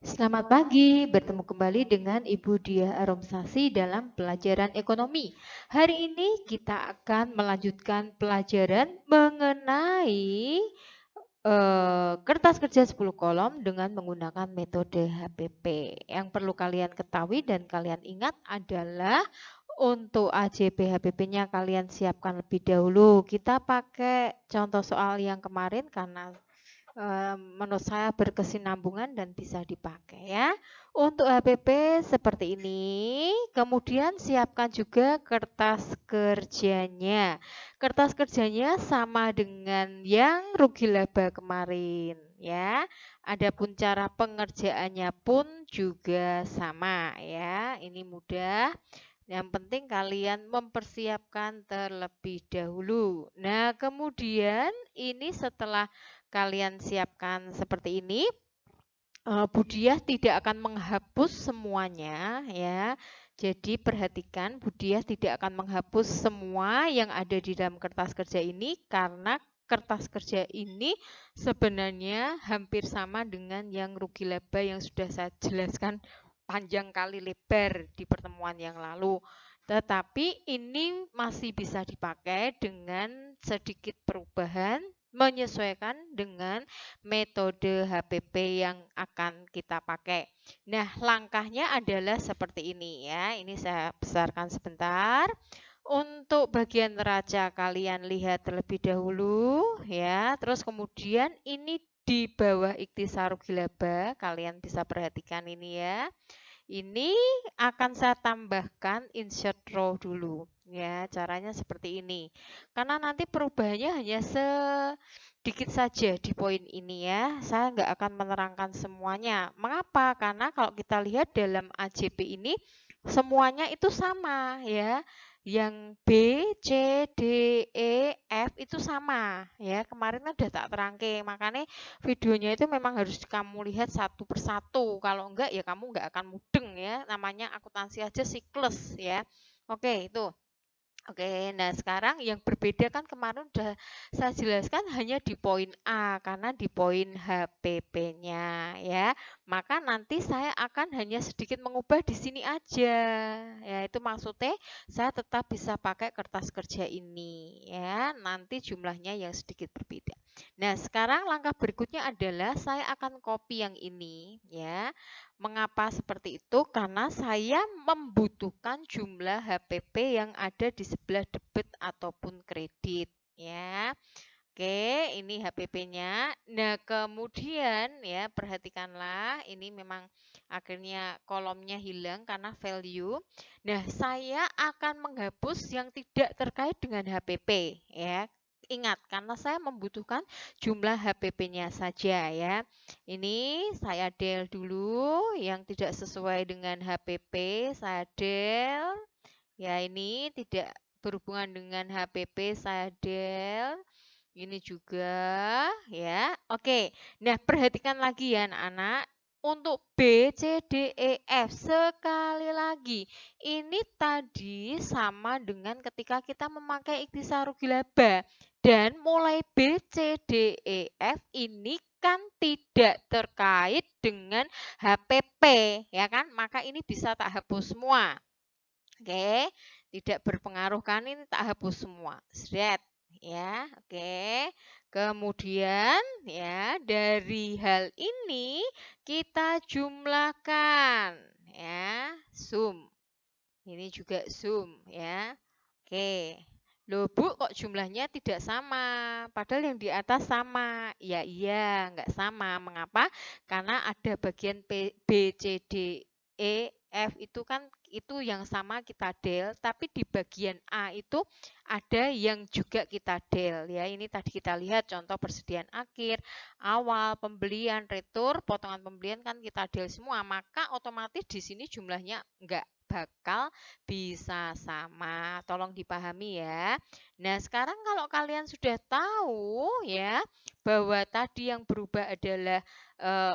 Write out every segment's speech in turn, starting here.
Selamat pagi, bertemu kembali dengan Ibu Diah Aromsasi dalam pelajaran ekonomi. Hari ini kita akan melanjutkan pelajaran mengenai kertas kerja 10 kolom dengan menggunakan metode HPP. Yang perlu kalian ketahui dan kalian ingat adalah untuk AJB HPP-nya kalian siapkan lebih dahulu. Kita pakai contoh soal yang kemarin karena menurut saya berkesinambungan dan bisa dipakai ya. Untuk HPP seperti ini, kemudian siapkan juga kertas kerjanya. Kertas kerjanya sama dengan yang rugi laba kemarin ya. Adapun cara pengerjaannya pun juga sama ya. Ini mudah. Yang penting kalian mempersiapkan terlebih dahulu. Nah, kemudian ini setelah kalian siapkan seperti ini, Budiah tidak akan menghapus semuanya ya. Jadi perhatikan, Budiah tidak akan menghapus semua yang ada di dalam kertas kerja ini karena kertas kerja ini sebenarnya hampir sama dengan yang rugi laba yang sudah saya jelaskan panjang kali lebar di pertemuan yang lalu. Tetapi ini masih bisa dipakai dengan sedikit perubahan menyesuaikan dengan metode HPP yang akan kita pakai. Nah, langkahnya adalah seperti ini ya. Ini saya besarkan sebentar. Untuk bagian neraca kalian lihat terlebih dahulu ya. Terus kemudian ini di bawah ikhtisar rugi laba kalian bisa perhatikan ini ya. Ini akan saya tambahkan insert row dulu ya. Caranya seperti ini. Karena nanti perubahannya hanya sedikit saja di poin ini ya. Saya nggak akan menerangkan semuanya. Mengapa? Karena kalau kita lihat dalam AJP ini semuanya itu sama ya. Yang B, C, D, E, F itu sama ya. Kemarin kan udah tak terangke, makanya videonya itu memang harus kamu lihat satu persatu. Kalau enggak ya kamu enggak akan mudeng ya. Namanya akuntansi aja siklus ya. Oke, itu. Oke, nah sekarang yang berbeda kan kemarin udah saya jelaskan hanya di poin A karena di poin HPP-nya ya. Maka nanti saya akan hanya sedikit mengubah di sini aja. Ya, itu maksudnya saya tetap bisa pakai kertas kerja ini ya. Nanti jumlahnya yang sedikit berbeda. Nah, sekarang langkah berikutnya adalah saya akan copy yang ini ya. Mengapa seperti itu? Karena saya membutuhkan jumlah HPP yang ada di sebelah debit ataupun kredit ya. Oke, ini HPP-nya. Nah, kemudian ya perhatikanlah ini memang akhirnya kolomnya hilang karena value. Nah, saya akan menghapus yang tidak terkait dengan HPP ya. Ingat, karena saya membutuhkan jumlah HPP-nya saja ya. Ini saya del dulu yang tidak sesuai dengan HPP, saya del. Ya, ini tidak berhubungan dengan HPP, saya del. Ini juga ya. Oke. Nah, perhatikan lagi ya anak-anak. Untuk B, C, D, E, F sekali lagi. Ini tadi sama dengan ketika kita memakai ikhtisar rugi laba. Dan mulai B, C, D, E, F ini kan tidak terkait dengan HPP, ya kan? Maka ini bisa tak hapus semua. Oke, tidak berpengaruh kan ini tak hapus semua. Set ya. Oke. Kemudian ya, dari hal ini kita jumlahkan ya, sum. Ini juga sum ya. Oke. Loh Bu, kok jumlahnya tidak sama? Padahal yang di atas sama. Ya iya, nggak sama. Mengapa? Karena ada bagian B, C, D, E, F itu kan itu yang sama kita del, tapi di bagian A itu ada yang juga kita del ya. Ini tadi kita lihat contoh persediaan akhir, awal, pembelian, retur, potongan pembelian kan kita del semua, maka otomatis di sini jumlahnya enggak bakal bisa sama. Tolong dipahami ya. Nah, sekarang kalau kalian sudah tahu ya bahwa tadi yang berubah adalah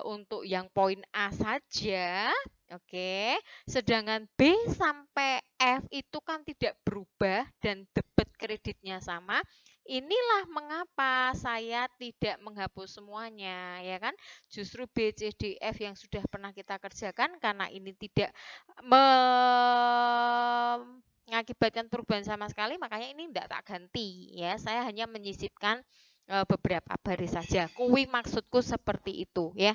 untuk yang poin A saja, oke. Sedangkan B sampai F itu kan tidak berubah dan debit kreditnya sama. inilah mengapa saya tidak menghapus semuanya, ya kan? Justru B, C, D, F yang sudah pernah kita kerjakan karena ini tidak mengakibatkan perubahan sama sekali, makanya ini tidak tak ganti, ya. Saya hanya menyisipkan beberapa baris saja. Kuwi maksudku seperti itu, ya.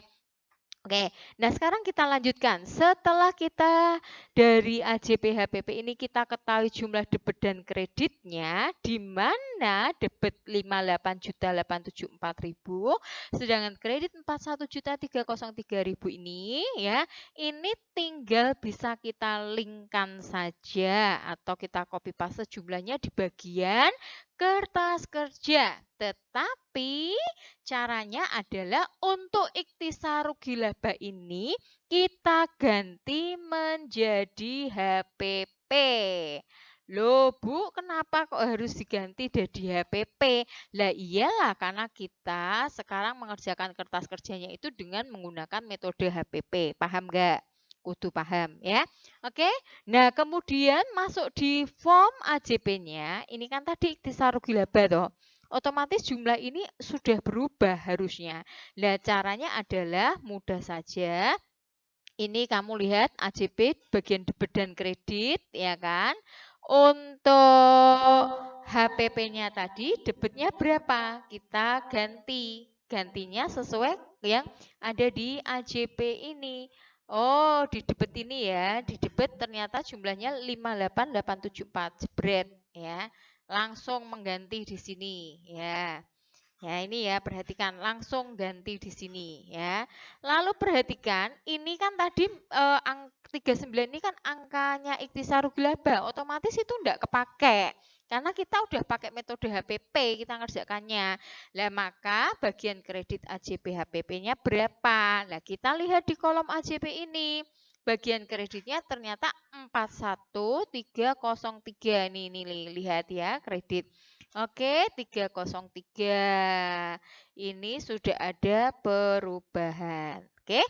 Oke, nah sekarang kita lanjutkan. Setelah kita dari AJP HPP ini kita ketahui jumlah debit dan kreditnya, di mana debit 58.874.000, sedangkan kredit 41.303.000 ini, ya, ini tinggal bisa kita linkkan saja atau kita copy paste jumlahnya di bagian kertas kerja. Tetapi caranya adalah untuk ikhtisar rugi laba ini kita ganti menjadi HPP. Loh Bu, kenapa kok harus diganti jadi HPP? Lah iyalah karena kita sekarang mengerjakan kertas kerjanya itu dengan menggunakan metode HPP. Paham nggak? Kudu paham ya. Oke. Nah, kemudian masuk di form AJP-nya. Ini kan tadi ikhtisar rugi laba toh. Otomatis jumlah ini sudah berubah harusnya. Nah, caranya adalah mudah saja. Ini kamu lihat AJP bagian debit dan kredit, ya kan? Untuk HPP-nya tadi, debitnya berapa? Kita ganti. Gantinya sesuai yang ada di AJP ini. Oh, di debit ini ya. Di debit ternyata jumlahnya 58.874. Jebret, ya. Langsung mengganti di sini, ya. Ya, ini ya, perhatikan langsung ganti di sini ya. Lalu perhatikan, ini kan tadi 39 ini kan angkanya ikhtisar rugi laba, otomatis itu enggak kepake. Karena kita udah pakai metode HPP kita ngerjakannya. Lah maka bagian kredit AJP HPP-nya berapa? Nah, kita lihat di kolom AJP ini. Bagian kreditnya ternyata 41303. Nih, lihat ya, kredit. Oke, 303. Ini sudah ada perubahan. Oke,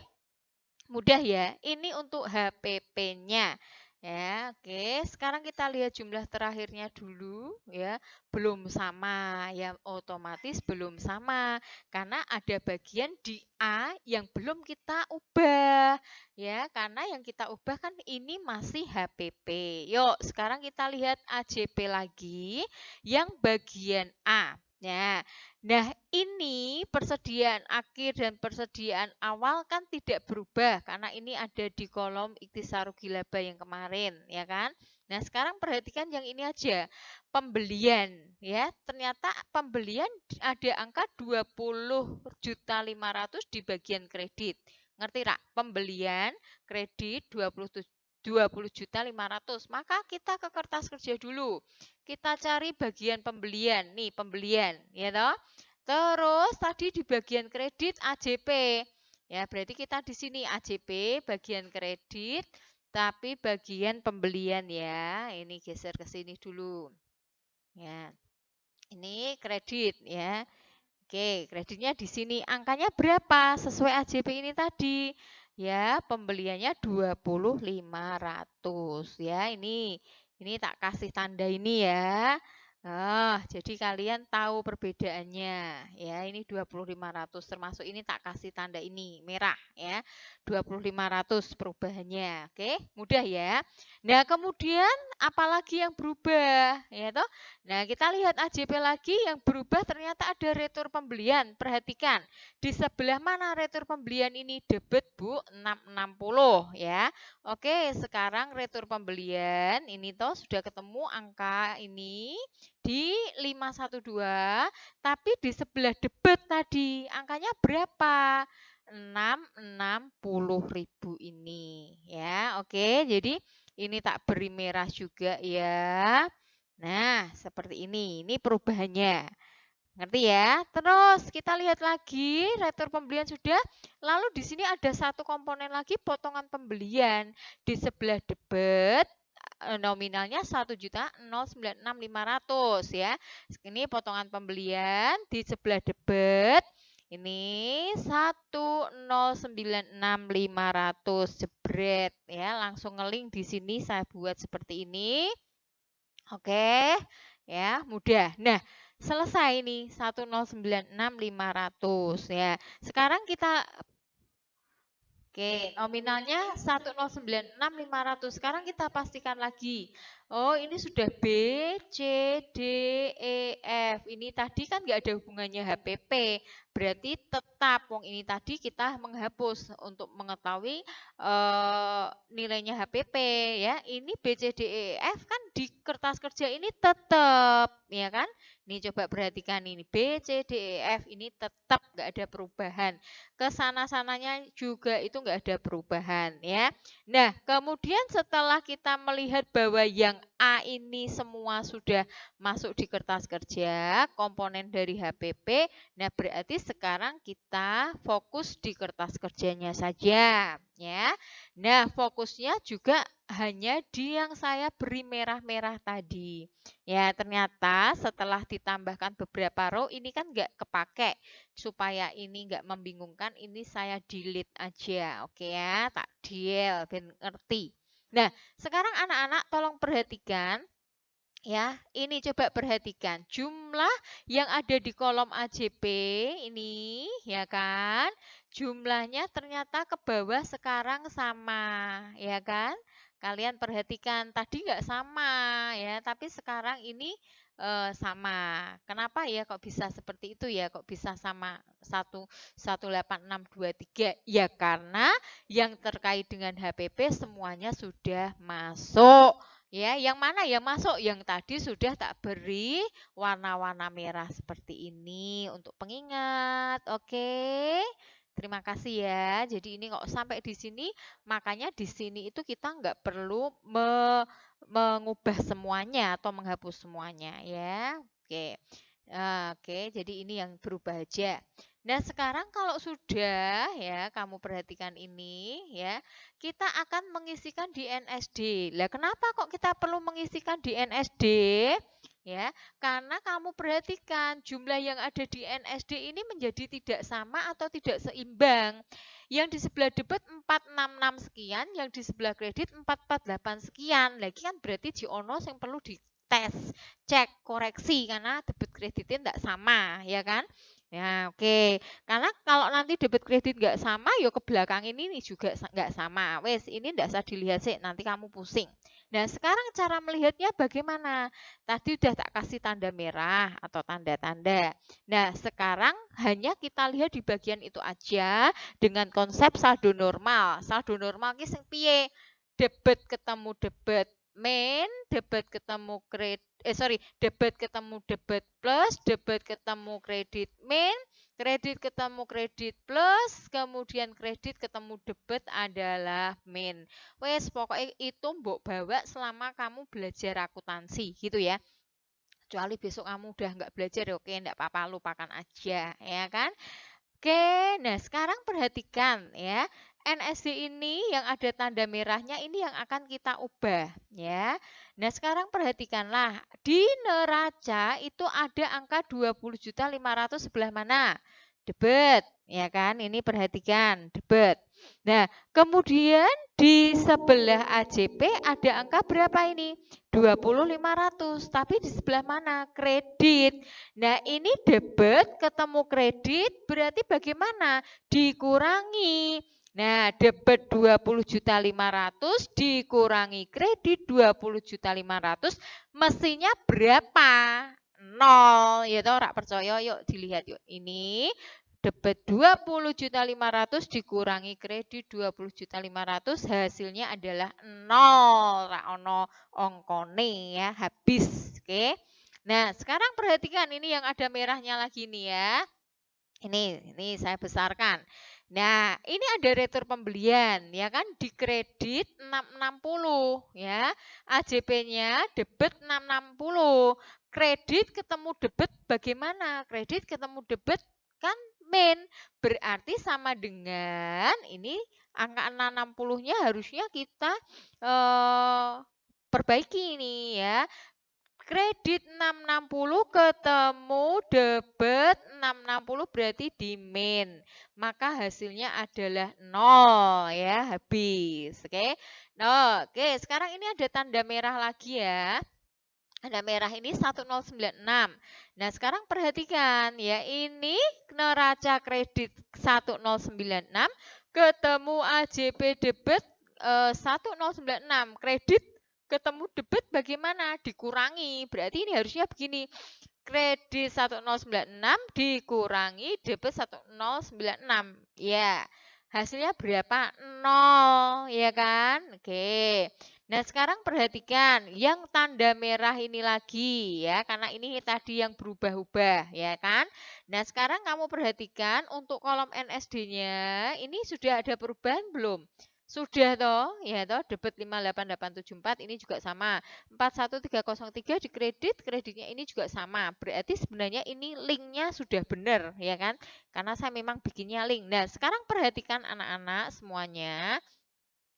mudah ya. Ini untuk HPP-nya. Ya, oke. Sekarang kita lihat jumlah terakhirnya dulu ya. Belum sama, ya otomatis belum sama karena ada bagian di A yang belum kita ubah. Ya, karena yang kita ubah kan ini masih HPP. Yuk, sekarang kita lihat AJP lagi yang bagian A. Ya. Nah, ini persediaan akhir dan persediaan awal kan tidak berubah karena ini ada di kolom ikhtisar rugi laba yang kemarin, ya kan? Nah, sekarang perhatikan yang ini aja. Pembelian, ya. Ternyata pembelian ada angka 20.500 di bagian kredit. Ngerti tak? Pembelian kredit 20.500. Maka kita ke kertas kerja dulu. Kita cari bagian pembelian. Nih, pembelian, ya toh? Terus tadi di bagian kredit AJP. Ya, berarti kita di sini AJP bagian kredit, tapi bagian pembelian ya. Ini geser ke sini dulu. Ya. Ini kredit ya. Oke, kreditnya di sini angkanya berapa? Sesuai AJP ini tadi. Ya, pembeliannya 20.500 ya. Ini tak kasih tanda ini ya. Jadi kalian tahu perbedaannya ya. Ini 20.500 termasuk ini tak kasih tanda ini merah ya. 20.500 perubahannya. Oke, mudah ya. Nah, kemudian apalagi yang berubah ya toh? Nah, kita lihat AJP lagi yang berubah ternyata ada retur pembelian. Perhatikan, di sebelah mana retur pembelian ini? Debit, Bu, 660 ya. Oke, sekarang retur pembelian ini toh sudah ketemu angka ini di 512, tapi di sebelah debit tadi angkanya berapa? 660.000 ini ya. Oke, jadi ini tak beri merah juga ya. Nah, seperti ini. Ini perubahannya. Ngerti ya? Terus kita lihat lagi retur pembelian sudah. Lalu di sini ada satu komponen lagi potongan pembelian. Di sebelah debit nominalnya 1.096.500 ya. Ini potongan pembelian di sebelah debit. Ini 1.096.500 jebret ya. Langsung ngeling di sini saya buat seperti ini. Oke, ya mudah. Nah, selesai nih 1096.500 ya. Sekarang kita oke, nominalnya 1096.500. Sekarang kita pastikan lagi. Oh, ini sudah B, C, D, E, F. Ini tadi kan nggak ada hubungannya HPP. Berarti tetap, wong ini tadi kita menghapus untuk mengetahui nilainya HPP ya. Ini B, C, D, E, F kan di kertas kerja ini tetap, ya kan? Nih coba perhatikan ini B, C, D, E, F ini tetap nggak ada perubahan. Kesana-sananya juga itu nggak ada perubahan ya. Nah, kemudian setelah kita melihat bahwa yang A ini semua sudah masuk di kertas kerja, komponen dari HPP, nah berarti sekarang kita fokus di kertas kerjanya saja ya. Nah, fokusnya juga hanya di yang saya beri merah-merah tadi. Ya, ternyata setelah ditambahkan beberapa row ini kan nggak kepake. Supaya ini nggak membingungkan, ini saya delete aja. Oke ya, tak delete, ben ngerti. Nah, sekarang anak-anak tolong perhatikan ya, ini coba perhatikan jumlah yang ada di kolom AJP ini, ya kan? Jumlahnya ternyata ke bawah sekarang sama, ya kan? Kalian perhatikan tadi nggak sama ya, tapi sekarang ini sama. Kenapa ya kok bisa seperti itu ya? Kok bisa sama 118,623? Ya karena yang terkait dengan HPP semuanya sudah masuk. Ya, yang mana yang masuk? Yang tadi sudah tak beri warna-warna merah seperti ini untuk pengingat. Oke. Terima kasih ya. Jadi ini kok sampai di sini, makanya di sini itu kita nggak perlu mengubah semuanya atau menghapus semuanya ya. Oke. Oke, jadi ini yang berubah aja. Nah, sekarang kalau sudah ya, kamu perhatikan ini ya, kita akan mengisikan di NSD. Lah, kenapa kok kita perlu mengisikan di NSD? Ya, karena kamu perhatikan jumlah yang ada di NSD ini menjadi tidak sama atau tidak seimbang. Yang di sebelah debit 466 sekian, yang di sebelah kredit 448 sekian. Lagi kan berarti Jiono yang perlu dites, cek, koreksi karena debit kreditnya tidak sama, ya kan? Ya, oke. Karena kalau nanti debit kredit nggak sama, ya ke belakang ini nih juga nggak sama. Wes, ini nggak usah dilihat sih, nanti kamu pusing. Nah, sekarang cara melihatnya bagaimana? Tadi udah tak kasih tanda merah atau tanda-tanda. Nah, sekarang hanya kita lihat di bagian itu aja dengan konsep saldo normal. Saldo normal ki sing piye? Debit ketemu debit main, debit ketemu debit ketemu debit plus, debit ketemu kredit main, kredit ketemu kredit plus, kemudian kredit ketemu debit adalah main. Wes, pokoknya itu mbok bawa selama kamu belajar akuntansi gitu ya. Kecuali besok kamu udah nggak belajar ya oke, nggak apa-apa, lupakan aja ya kan. Oke, nah sekarang perhatikan ya. NSD ini yang ada tanda merahnya ini yang akan kita ubah ya. Nah, sekarang perhatikanlah di neraca itu ada angka 20.500.000 sebelah mana? Debit, ya kan? Ini perhatikan, debit. Nah, kemudian di sebelah AJP ada angka berapa ini? 20.500, tapi di sebelah mana? Kredit. Nah, ini debit ketemu kredit berarti bagaimana? Dikurangi. Nah, debit 20.500.000 dikurangi kredit 20.500.000 mestinya berapa? 0. Ya toh, rak percaya yuk dilihat yuk. Ini debit 20.500.000 dikurangi kredit 20.500.000 hasilnya adalah 0. Rak ono ongkone ya, habis. Oke. Nah, sekarang perhatikan ini yang ada merahnya lagi nih ya. Ini saya besarkan. Nah, ini ada retur pembelian ya kan di kredit 660 ya. AJP-nya debit 660. Kredit ketemu debit bagaimana? Kredit ketemu debit kan main. Berarti sama dengan ini angka 660-nya harusnya kita perbaiki ini ya. Kredit 660 ketemu debit 660 berarti di min. Maka hasilnya adalah 0 ya, habis. Oke. Nah, oke, sekarang ini ada tanda merah lagi ya. Tanda merah ini 1096. Nah, sekarang perhatikan ya, ini neraca kredit 1096 ketemu AJP debit 1096. Kredit ketemu debit bagaimana? Dikurangi. Berarti ini harusnya begini. Kredit 1096 dikurangi debit 1096. Ya. Hasilnya berapa? 0, ya kan? Oke. Nah, sekarang perhatikan yang tanda merah ini lagi ya, karena ini tadi yang berubah-ubah ya kan. Nah, sekarang kamu perhatikan untuk kolom NSD-nya ini sudah ada perubahan belum? Sudah toh, ya toh, debit 58874 ini juga sama. 41303 di kredit, kreditnya ini juga sama. Berarti sebenarnya ini linknya sudah benar ya kan? Karena saya memang bikinnya link. Nah, sekarang perhatikan anak-anak semuanya.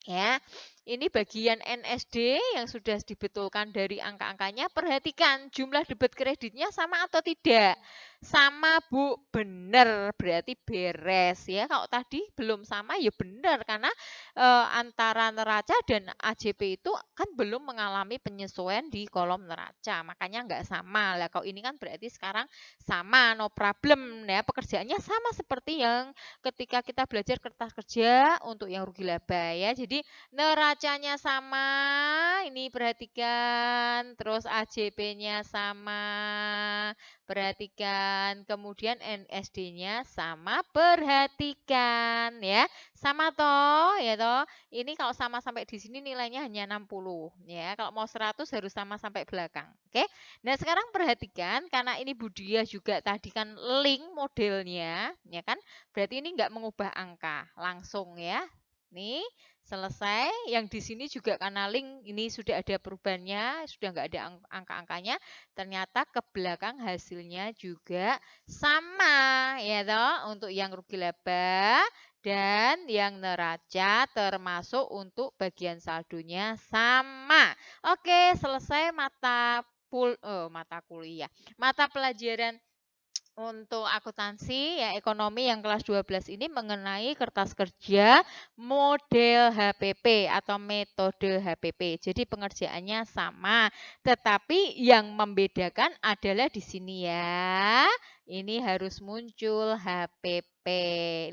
Ya, ini bagian NSD yang sudah dibetulkan dari angka-angkanya. Perhatikan jumlah debit kreditnya sama atau tidak? Sama, Bu. Benar, berarti beres ya. Kalau tadi belum sama ya benar karena antara neraca dan AJP itu kan belum mengalami penyesuaian di kolom neraca. Makanya nggak sama. Lah kalau ini kan berarti sekarang sama, no problem ya. Pekerjaannya sama seperti yang ketika kita belajar kertas kerja untuk yang rugi laba ya. Jadi neracanya sama, ini perhatikan, terus AJP-nya sama, perhatikan, kemudian NSD-nya sama, perhatikan ya. Sama toh, ya toh. Ini kalau sama sampai di sini nilainya hanya 60 ya. Kalau mau 100 harus sama sampai belakang. Oke. Nah, sekarang perhatikan karena ini Budia juga tadi kan link modelnya, ya kan? Berarti ini nggak mengubah angka langsung ya. Nih, selesai. Yang di sini juga karena link ini sudah ada perubahannya, sudah nggak ada angka-angkanya. Ternyata ke belakang hasilnya juga sama, ya toh, untuk yang rugi laba dan yang neraca termasuk untuk bagian saldonya sama. Oke, selesai mata kuliah. Mata pelajaran untuk akuntansi ya ekonomi yang kelas 12 ini mengenai kertas kerja model HPP atau metode HPP. Jadi pengerjaannya sama, tetapi yang membedakan adalah di sini ya. Ini harus muncul HPP.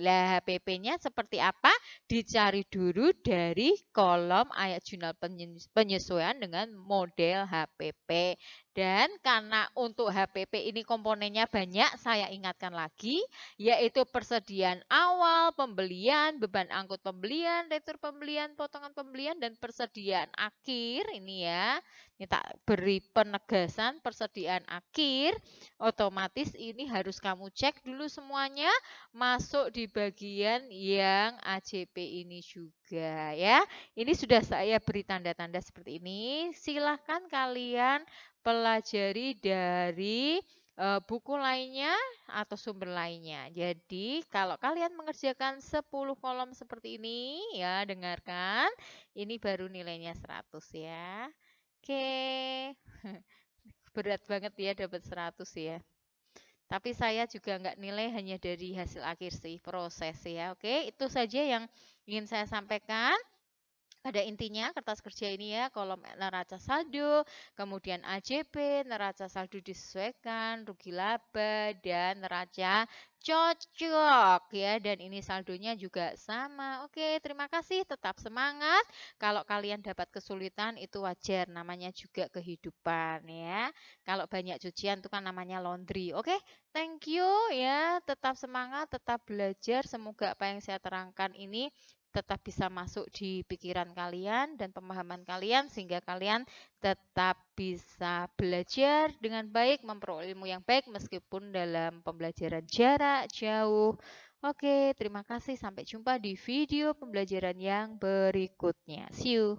Lah HPP-nya seperti apa? Dicari dulu dari kolom ayat jurnal penyesuaian dengan model HPP. Dan karena untuk HPP ini komponennya banyak, saya ingatkan lagi, yaitu persediaan awal, pembelian, beban angkut pembelian, retur pembelian, potongan pembelian, dan persediaan akhir. Ini ya, ini tak beri penegasan persediaan akhir. Otomatis ini harus kamu cek dulu semuanya, masuk di bagian yang AJP ini juga ya. Ini sudah saya beri tanda-tanda seperti ini. Silahkan kalian pelajari dari buku lainnya atau sumber lainnya. Jadi, kalau kalian mengerjakan 10 kolom seperti ini, ya dengarkan, ini baru nilainya 100 ya. Oke, berat banget ya dapat 100 ya. Tapi saya juga nggak nilai hanya dari hasil akhir sih, proses ya. Oke, itu saja yang ingin saya sampaikan. Pada intinya kertas kerja ini ya kolom neraca saldo, kemudian AJP, neraca saldo disesuaikan, rugi laba, dan neraca cocok ya. Dan ini saldonya juga sama. Oke, terima kasih. Tetap semangat. Kalau kalian dapat kesulitan itu wajar, namanya juga kehidupan ya. Kalau banyak cucian itu kan namanya laundry. Oke, thank you ya. Tetap semangat, tetap belajar. Semoga apa yang saya terangkan ini tetap bisa masuk di pikiran kalian dan pemahaman kalian sehingga kalian tetap bisa belajar dengan baik, memperoleh ilmu yang baik meskipun dalam pembelajaran jarak jauh. Oke, terima kasih. Sampai jumpa di video pembelajaran yang berikutnya. See you.